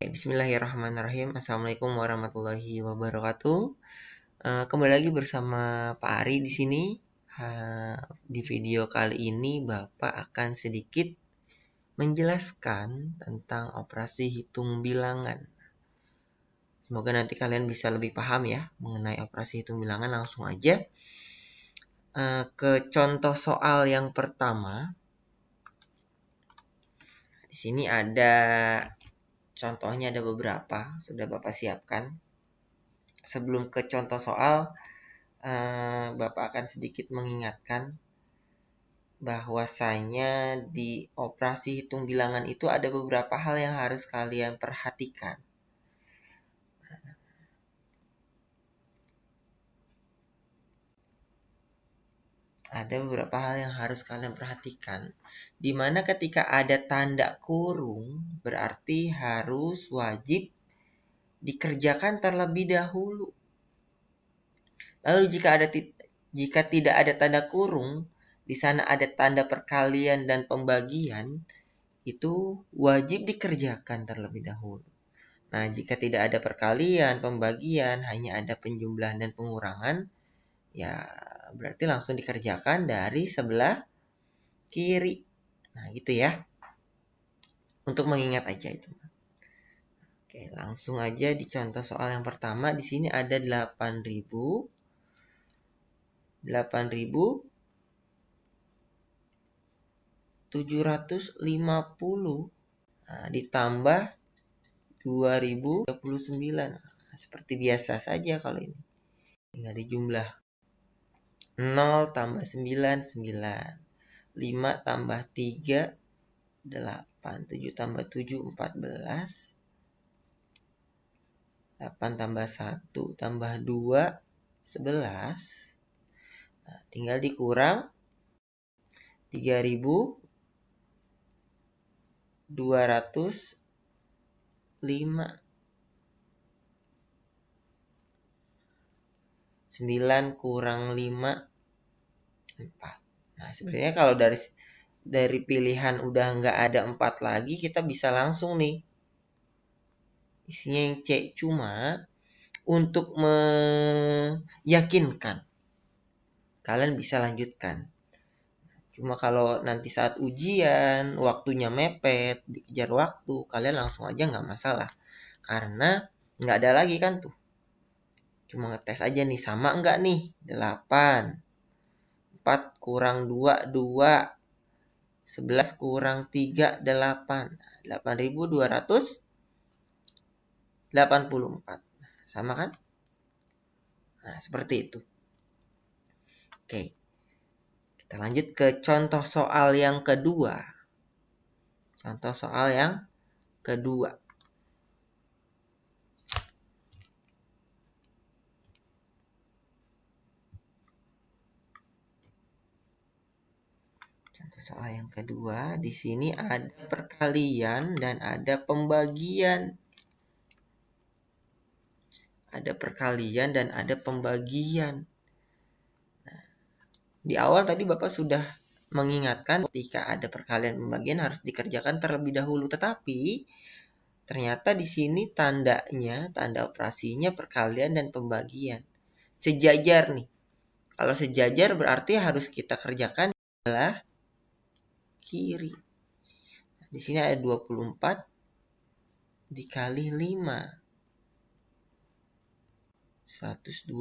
Bismillahirrahmanirrahim. Assalamualaikum warahmatullahi wabarakatuh. Kembali lagi bersama Pak Ari di sini. Di video kali ini Bapak akan sedikit menjelaskan tentang operasi hitung bilangan. Semoga nanti kalian bisa lebih paham ya mengenai operasi hitung bilangan. Langsung aja ke contoh soal yang pertama. Di sini ada contohnya, ada beberapa, sudah Bapak siapkan. Sebelum ke contoh soal, Bapak akan sedikit mengingatkan bahwasanya di operasi hitung bilangan itu ada beberapa hal yang harus kalian perhatikan. Ada beberapa hal yang harus kalian perhatikan, di mana ketika ada tanda kurung berarti harus wajib dikerjakan terlebih dahulu. Lalu jika tidak ada tanda kurung, di sana ada tanda perkalian dan pembagian, itu wajib dikerjakan terlebih dahulu. Nah, jika tidak ada perkalian, pembagian, hanya ada penjumlahan dan pengurangan, ya berarti langsung dikerjakan dari sebelah kiri. Nah, gitu ya. Untuk mengingat aja itu. Oke, langsung aja di contoh soal yang pertama. Di sini ada 8.750 ditambah 2039. Seperti biasa saja kalau ini. Tinggal dijumlah. 0 tambah 9, 9. 5 tambah 3, 8. 7 tambah 7, 14. 8 tambah 1 tambah 2, 11. Nah, tinggal dikurang 3.205. 9 kurang 5, 4. Nah, sebenarnya kalau dari pilihan udah nggak ada 4 lagi, kita bisa langsung nih. Isinya yang C. Cuma untuk meyakinkan, kalian bisa lanjutkan. Cuma kalau nanti saat ujian, waktunya mepet, dikejar waktu, kalian langsung aja nggak masalah. Karena nggak ada lagi kan tuh. Cuma ngetes aja nih, sama nggak nih? 8. 4 kurang 2, 2. 11 kurang 3, 8. 8.284. Sama kan? Nah, seperti itu. Oke. Kita lanjut ke contoh soal yang kedua. Contoh soal yang kedua. Contoh soal yang kedua, di sini ada perkalian dan ada pembagian. Ada perkalian dan ada pembagian. Nah, di awal tadi Bapak sudah mengingatkan ketika ada perkalian pembagian harus dikerjakan terlebih dahulu. Tetapi ternyata di sini tandanya, tanda operasinya perkalian dan pembagian. Sejajar nih. Kalau sejajar berarti harus kita kerjakan di sebelah kiri. Nah, di sini ada 24 dikali 5. 120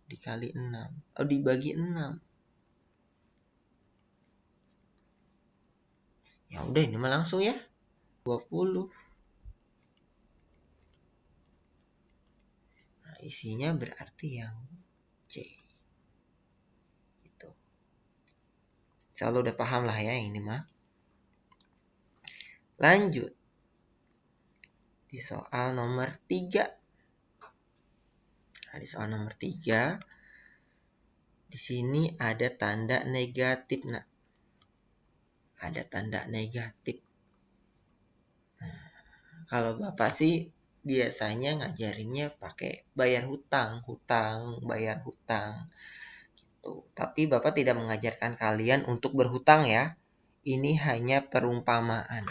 dikali 6. Oh, dibagi 6. Ya udah, ini mah langsung ya. 20. Nah, isinya berarti yang C. Itu. Selalu udah paham lah ya ini mah. Lanjut. Di soal nomor 3. Nah, di soal nomor 3. Di sini ada tanda negatif. Nah, ada tanda negatif. Nah, kalau Bapak sih biasanya ngajarinnya pakai bayar hutang, bayar hutang. Gitu. Tapi Bapak tidak mengajarkan kalian untuk berhutang ya. Ini hanya perumpamaan.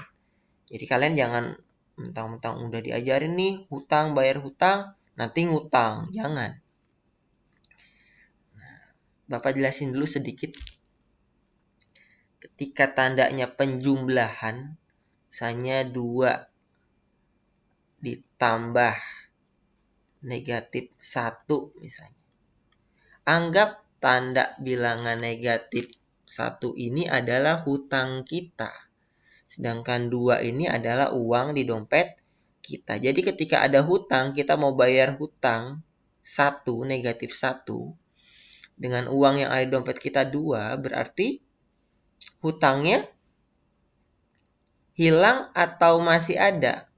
Jadi kalian jangan mentang-mentang udah diajarin nih hutang, bayar hutang, nanti ngutang. Jangan. Bapak jelasin dulu sedikit. Ketika tandanya penjumlahan, misalnya 2 ditambah negatif 1 misalnya. Anggap tanda bilangan negatif 1 ini adalah hutang kita. Sedangkan 2 ini adalah uang di dompet kita. Jadi ketika ada hutang, kita mau bayar hutang 1, negatif 1. Dengan uang yang ada di dompet kita 2, berarti hutangnya hilang atau masih ada.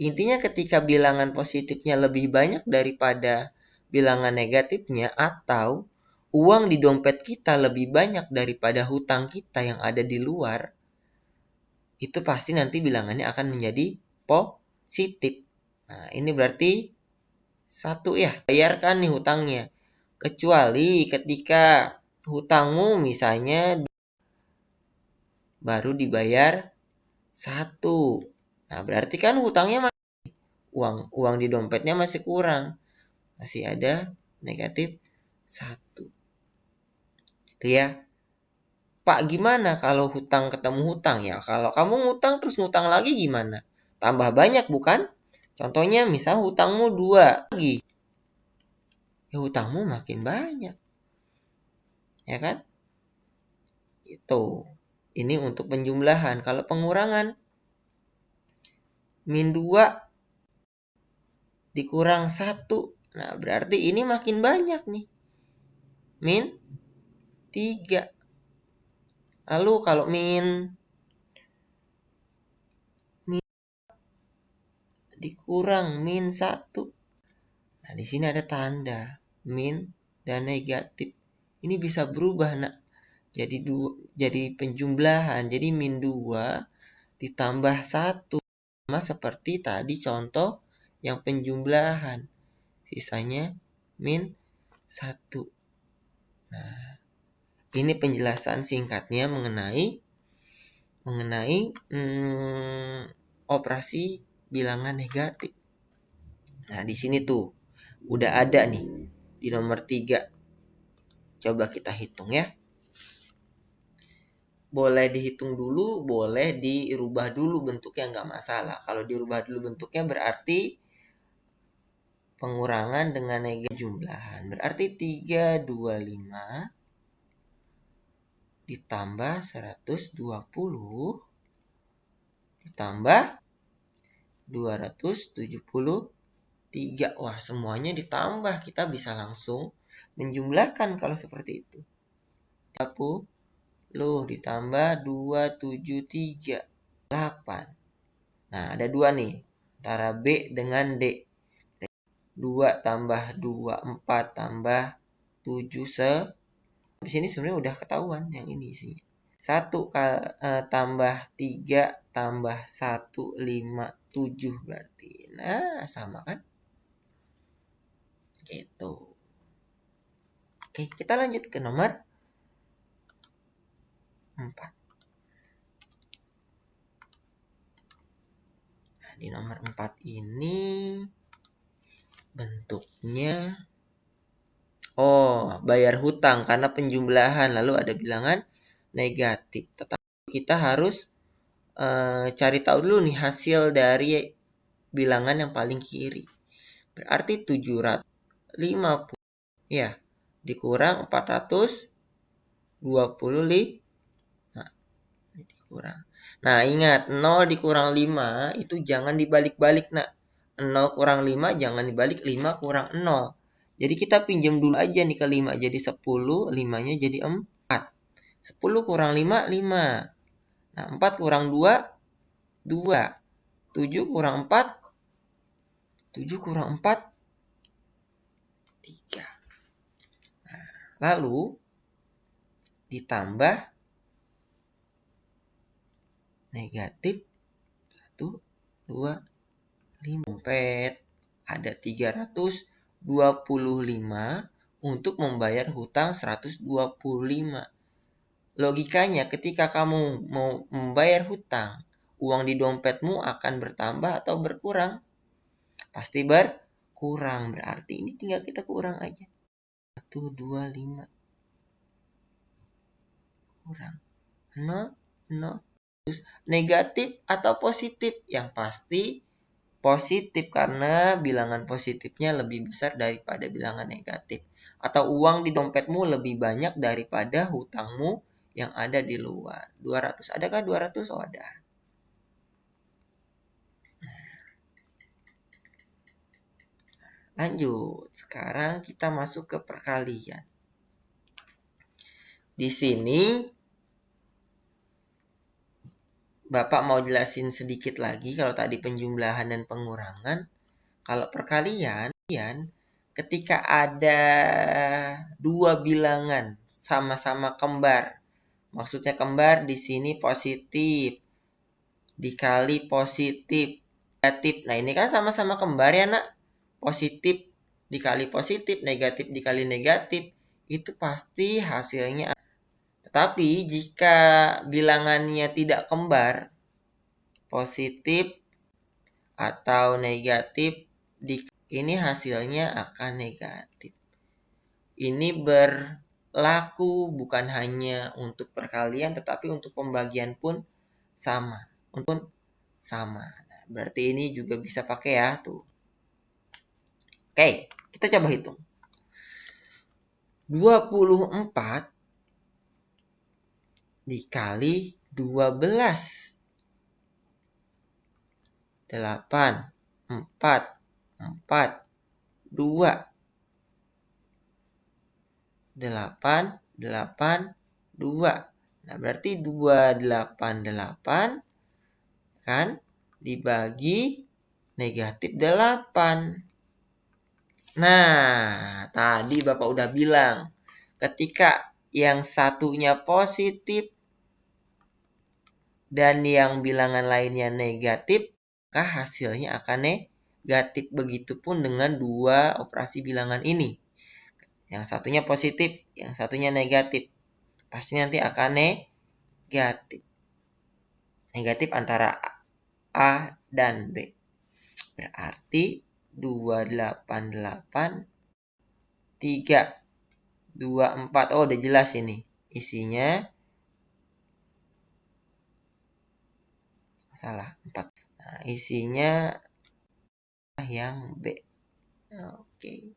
Intinya ketika bilangan positifnya lebih banyak daripada bilangan negatifnya, atau uang di dompet kita lebih banyak daripada hutang kita yang ada di luar, itu pasti nanti bilangannya akan menjadi positif. Nah, ini berarti 1 ya, bayarkan nih hutangnya. Kecuali ketika hutangmu misalnya baru dibayar 1. Nah, berarti kan hutangnya masih uang di dompetnya masih kurang. Masih ada negatif 1. Itu ya. Pak, gimana kalau hutang ketemu hutang ya? Kalau kamu ngutang terus ngutang lagi gimana? Tambah banyak bukan? Contohnya misal hutangmu 2 lagi. Ya hutangmu makin banyak. Ya kan? Itu. Ini untuk penjumlahan. Kalau pengurangan, min 2 dikurang 1. Nah, berarti ini makin banyak nih. Min 3. Lalu kalau min dikurang min 1. Nah, di sini ada tanda min dan negatif. Ini bisa berubah, nak. Jadi penjumlahan. Jadi min 2 ditambah 1. Sama seperti tadi contoh yang penjumlahan. Sisanya min 1. Nah, ini penjelasan singkatnya mengenai operasi bilangan negatif. Nah, di sini tuh udah ada nih di nomor 3. Coba kita hitung ya. Boleh dihitung dulu, boleh dirubah dulu bentuknya, nggak masalah. Kalau dirubah dulu bentuknya berarti pengurangan dengan negatif jumlahan. Berarti 325 ditambah 120 ditambah 273. Wah, semuanya ditambah. Kita bisa langsung menjumlahkan kalau seperti itu. 10 ditambah 273. 8. Nah, ada 2 nih. Antara B dengan D. 2 tambah 2, 4 tambah 7 Di sini sebenarnya udah ketahuan yang ini isinya. 1 tambah 3 tambah 1, 5, 7 berarti. Nah, sama kan? Gitu. Oke, kita lanjut ke nomor 4. Nah, di nomor 4 ini bentuknya bayar hutang karena penjumlahan, lalu ada bilangan negatif. Tetapi kita harus cari tahu dulu nih hasil dari bilangan yang paling kiri. Berarti 750 ya dikurang 425. Nah, ini dikurang. Nah, ingat 0 dikurang 5 itu jangan dibalik-balik, nak. 0 kurang 5 jangan dibalik, 5 kurang 0. Jadi kita pinjam dulu aja nih ke 5. Jadi 10, 5-nya jadi 4. 10 kurang 5, 5. Nah, 4 kurang 2, 2. 7 kurang 4, 7 kurang 4, 3. Nah, lalu ditambah negatif 1, 2, 5. Dompet ada 325 untuk membayar hutang 125. Logikanya ketika kamu mau membayar hutang, uang di dompetmu akan bertambah atau berkurang? Pasti berkurang. Berarti ini tinggal kita kurang aja. 1, 2, 5. Kurang. 0, 0. Terus negatif atau positif? Yang pasti positif karena bilangan positifnya lebih besar daripada bilangan negatif. Atau uang di dompetmu lebih banyak daripada hutangmu yang ada di luar. 200. Adakah 200? Oh, ada. Lanjut. Sekarang kita masuk ke perkalian. Di sini Bapak mau jelasin sedikit lagi kalau tadi penjumlahan dan pengurangan. Kalau perkalian, ketika ada dua bilangan sama-sama kembar. Maksudnya kembar di sini positif dikali positif negatif. Nah, ini kan sama-sama kembar ya, Nak. Positif dikali positif, negatif dikali negatif, itu pasti hasilnya. Tetapi jika bilangannya tidak kembar, positif atau negatif, ini hasilnya akan negatif. Ini berlaku bukan hanya untuk perkalian, tetapi untuk pembagian pun sama. Nah, berarti ini juga bisa pakai ya, tuh. Oke, kita coba hitung. 24 dikali 12. 8, 4, 4, 2. 8, 8, 2. Nah, berarti 288 kan dibagi negatif 8. Nah, tadi Bapak udah bilang, ketika yang satunya positif dan yang bilangan lainnya negatif, maka hasilnya akan negatif. Begitupun dengan dua operasi bilangan ini. Yang satunya positif, yang satunya negatif. Pasti nanti akan negatif. Negatif antara A dan B. Berarti 288, 3, 24. Oh, udah jelas ini. Isinya salah, 4. Nah, isinya yang B. Oke.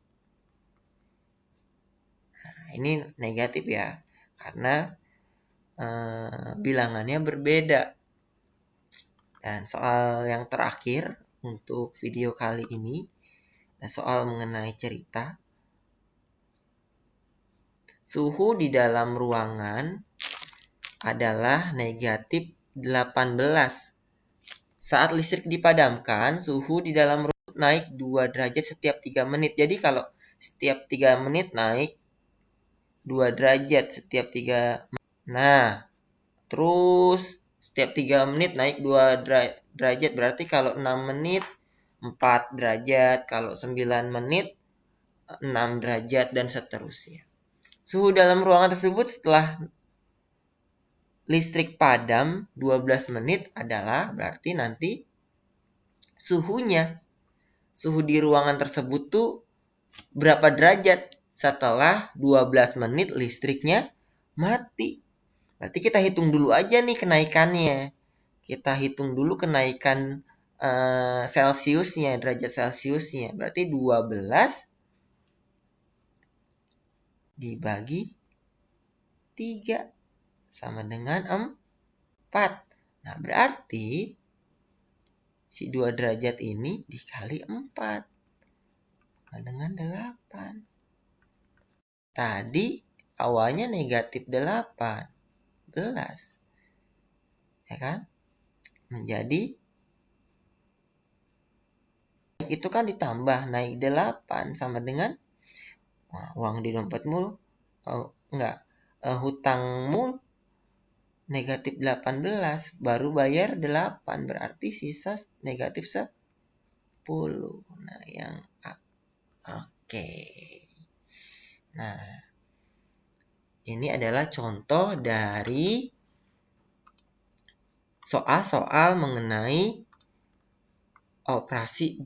Nah, ini negatif ya. Karena bilangannya berbeda. Dan soal yang terakhir untuk video kali ini, soal mengenai cerita. Suhu di dalam ruangan adalah negatif 18. Saat listrik dipadamkan, suhu di dalam ruangan naik 2 derajat setiap 3 menit. Jadi kalau setiap 3 menit naik 2 derajat setiap 3 menit. Nah, terus setiap 3 menit naik 2 derajat. Berarti kalau 6 menit 4 derajat. Kalau 9 menit 6 derajat dan seterusnya. Suhu dalam ruangan tersebut setelah listrik padam 12 menit adalah berarti nanti suhunya. Suhu di ruangan tersebut tuh berapa derajat setelah 12 menit listriknya mati. Berarti kita hitung dulu aja nih kenaikannya. Kita hitung dulu kenaikan Celsiusnya, derajat Celsiusnya. Berarti 12 dibagi 3 sama dengan 4. Nah, berarti si 2 derajat ini dikali 4 sama dengan 8. Tadi awalnya negatif 18. Ya kan? Menjadi itu kan ditambah naik 8 sama dengan uang di dompetmu hutangmu negatif 18 baru bayar 8 berarti sisa negatif 10. Nah, yang A. Oke. Nah, ini adalah contoh dari soal-soal mengenai operasi